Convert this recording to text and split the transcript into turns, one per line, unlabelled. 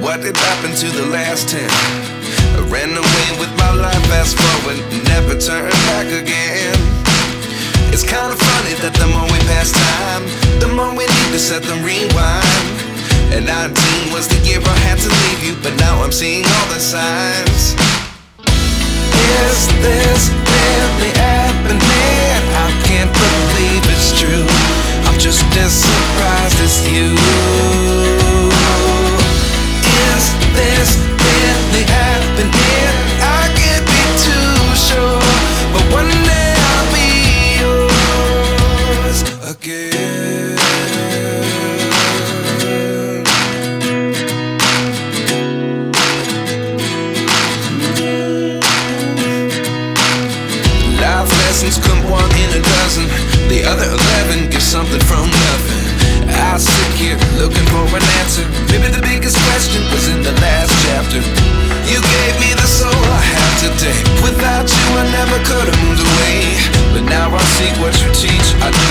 what did happen to the last 10? I ran away with my life, fast forward, never turn back again. It's kind of funny that the more we pass time, the more we need to set them rewind. And 19 was the year I had to leave you, but now I'm seeing all the signs. Is this really happening? I can't believe it's true. I'm just as surprised as you. Is this really happening? I can't be too sure, but one day I'll be yours again. Life lessons come one in a dozen. The other 11 get something from nothing. I sit here looking for an answer. Maybe the biggest question was in the last chapter. You gave me the soul I have today. Without you I never could have moved away, but now I see what you teach. I do